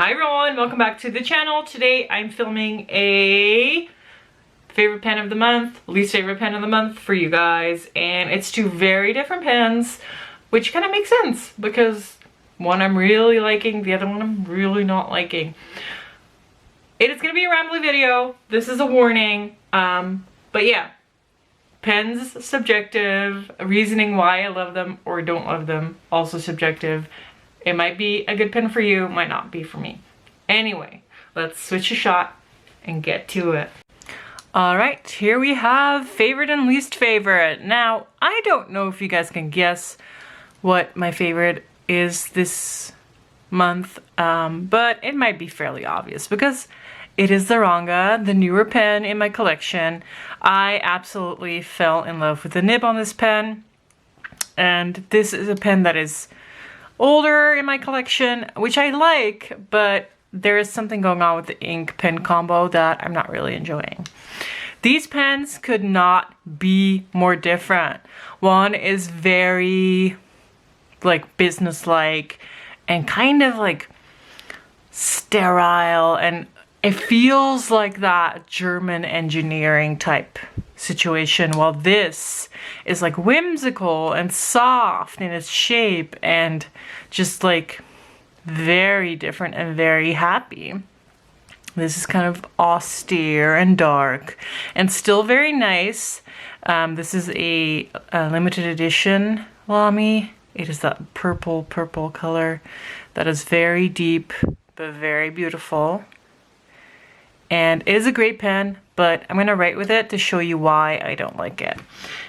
Hi everyone, welcome back to the channel. Today I'm filming a favorite pen of the month, least favorite pen of the month for you guys, and it's two very different pens, which kind of makes sense because one I'm really liking, the other one I'm really not liking. It is going to be a rambly video. This is a warning, but yeah, pens subjective, reasoning why I love them or don't love them also subjective. It might be a good pen for you, might not be for me. Anyway, let's switch a shot and get to it. All right, here we have favorite and least favorite. Now, I don't know if you guys can guess what my favorite is this month, but it might be fairly obvious because it is the Ranga, the newer pen in my collection. I absolutely fell in love with the nib on this pen, and this is a pen that is older in my collection, which I like, but there is something going on with the ink pen combo that I'm not really enjoying. These pens could not be more different. One is very like business-like and kind of like sterile, and it feels like that German engineering type situation, while this is like whimsical and soft in its shape and just like very different and very happy. This is kind of austere and dark and still very nice. This is a limited edition Lamy. It is that purple color that is very deep but very beautiful. And it is a great pen, but I'm going to write with it to show you why I don't like it.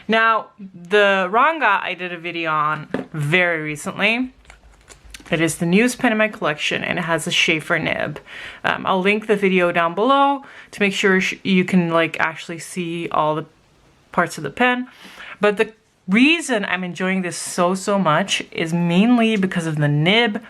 Now, the Ranga I did a video on very recently. It is the newest pen in my collection, and it has a Schaefer nib. I'll link the video down below to make sure you can like actually see all the parts of the pen. But the reason I'm enjoying this so much is mainly because of the nib.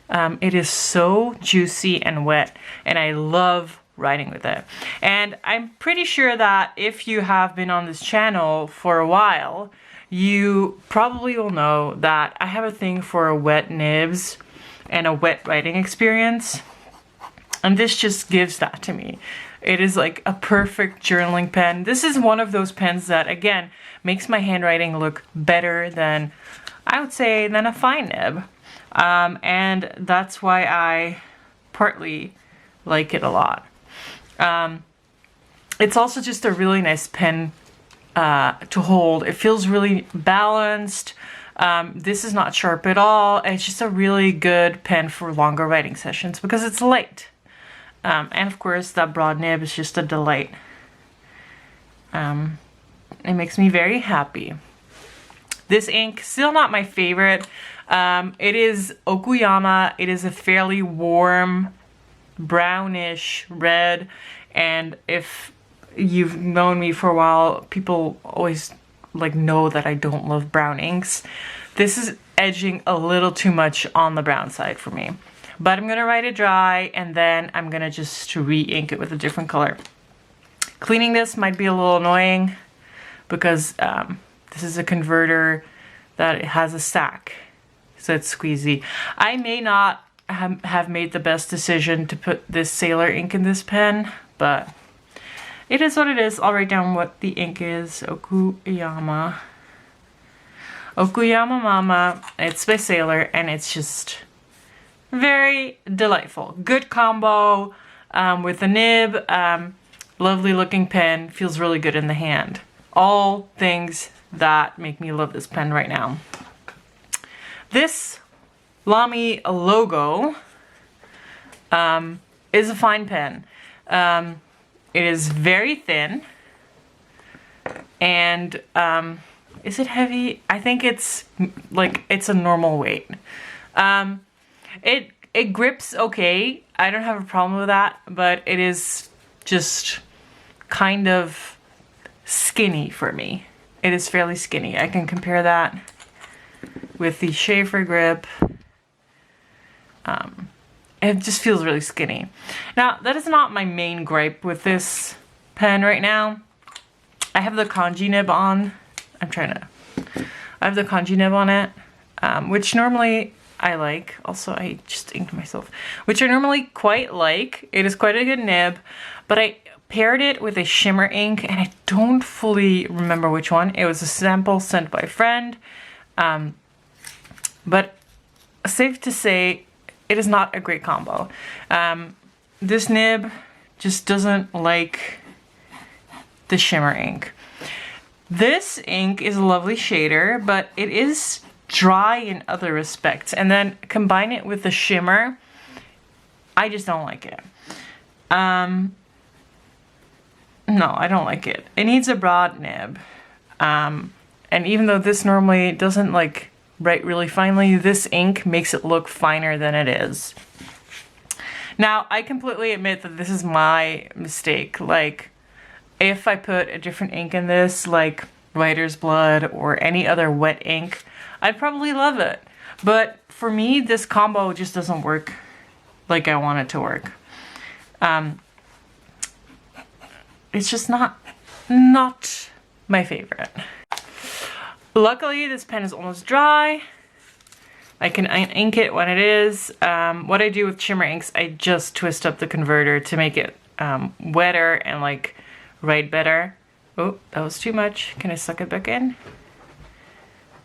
It is so juicy and wet, and I love writing with it. And I'm pretty sure that if you have been on this channel for a while, you probably will know that I have a thing for wet nibs and a wet writing experience. And this just gives that to me. It is like a perfect journaling pen. This is one of those pens that, again, makes my handwriting look better than, I would say, than a fine nib. And that's why I partly like it a lot. It's also just a really nice pen to hold. It feels really balanced. This is not sharp at all. It's just a really good pen for longer writing sessions because it's light. And of course, that broad nib is just a delight. It makes me very happy. This ink, still not my favorite. It is Okuyama. It is a fairly warm, brownish red, and if you've known me for a while, people always like know that I don't love brown inks. This is edging a little too much on the brown side for me, but I'm gonna write it dry and then I'm gonna just re-ink it with a different color. Cleaning this might be a little annoying because this is a converter that it has a stack, so it's squeezy. I may not have made the best decision to put this Sailor ink in this pen, but it is what it is. I'll write down what the ink is. Okuyama Mama. It's by Sailor, and it's just very delightful. Good combo with the nib. Lovely looking pen. Feels really good in the hand. All things that make me love this pen right now. This Lamy logo is a fine pen. It is very thin, and is it heavy? I think it's like it's a normal weight. It grips okay. I don't have a problem with that, but it is just kind of skinny for me. It is fairly skinny. I can compare that with the Schaefer grip. It just feels really skinny. Now, that is not my main gripe with this pen right now. I have the kanji nib on. I have the kanji nib on it, which normally I like. Also, I just inked myself, which I normally quite like. It is quite a good nib, but I paired it with a shimmer ink, and I don't fully remember which one. It was a sample sent by a friend, but safe to say, it is not a great combo. This nib just doesn't like the shimmer ink. This ink is a lovely shader, but it is dry in other respects. And then combine it with the shimmer, I just don't like it. No, I don't like it. It needs a broad nib. And even though this normally doesn't like write really finely, this ink makes it look finer than it is. Now, I completely admit that this is my mistake. Like, if I put a different ink in this, like writer's blood or any other wet ink, I'd probably love it. But for me, this combo just doesn't work like I want it to work. It's just not my favorite. Luckily, this pen is almost dry. I can ink it when it is. What I do with shimmer inks, I just twist up the converter to make it wetter and like write better. Oh, that was too much. Can I suck it back in?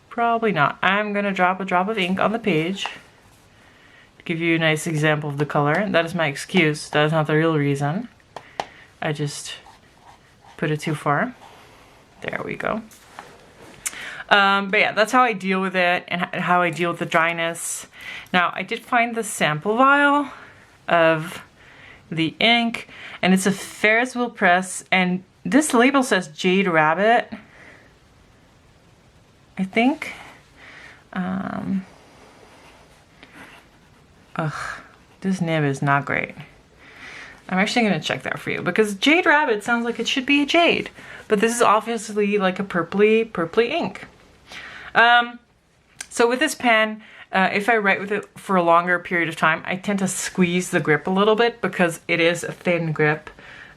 Probably not. I'm gonna drop a drop of ink on the page to give you a nice example of the color. That is my excuse. That is not the real reason. I just put it too far. There we go. But yeah, that's how I deal with it and how I deal with the dryness. Now, I did find the sample vial of the ink, and it's a Ferris wheel press, and this label says Jade Rabbit, I think. This nib is not great. I'm actually going to check that for you, because Jade Rabbit sounds like it should be a jade, but this is obviously like a purpley ink. So with this pen, if I write with it for a longer period of time, I tend to squeeze the grip a little bit because it is a thin grip.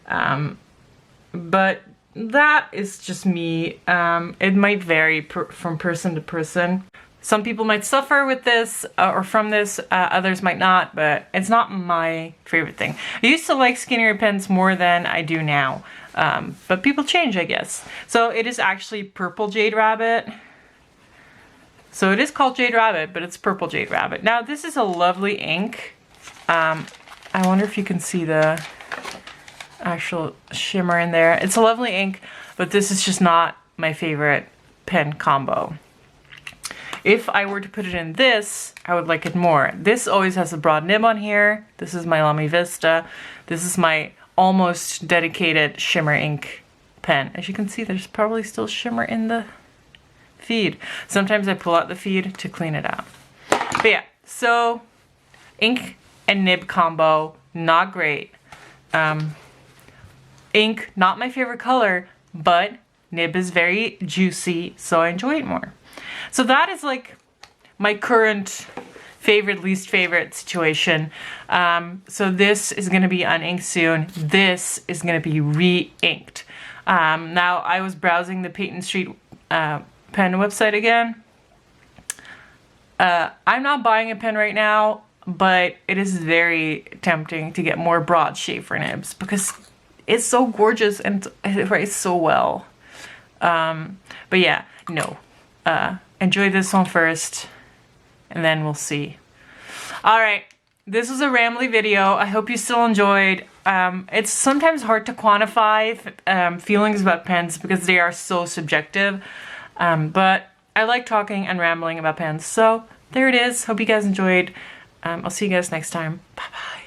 But that is just me. It might vary from person to person. Some people might suffer with this or from this, others might not, but it's not my favorite thing. I used to like skinnier pens more than I do now, but people change, I guess. So it is actually purple Jade Rabbit. So it is called Jade Rabbit, but it's purple Jade Rabbit. Now this is a lovely ink. I wonder if you can see the actual shimmer in there. It's a lovely ink, but this is just not my favorite pen combo. If I were to put it in this, I would like it more. This always has a broad nib on here. This is my Lamy Vista. This is my almost dedicated shimmer ink pen. As you can see, there's probably still shimmer in the feed. Sometimes I pull out the feed to clean it out. But yeah, so ink and nib combo, not great. Ink, not my favorite color, but nib is very juicy, so I enjoy it more. So that is like my current favorite, least favorite situation. So this is going to be uninked soon. This is going to be re-inked. Now, I was browsing the Peyton Street pen website again. I'm not buying a pen right now, but it is very tempting to get more broad shaper nibs because it's so gorgeous and it writes so well. But yeah, no. Enjoy this one first, and then we'll see. All right, this was a rambly video. I hope you still enjoyed. It's sometimes hard to quantify feelings about pens because they are so subjective. But I like talking and rambling about pens. So there it is. Hope you guys enjoyed. I'll see you guys next time. Bye-bye.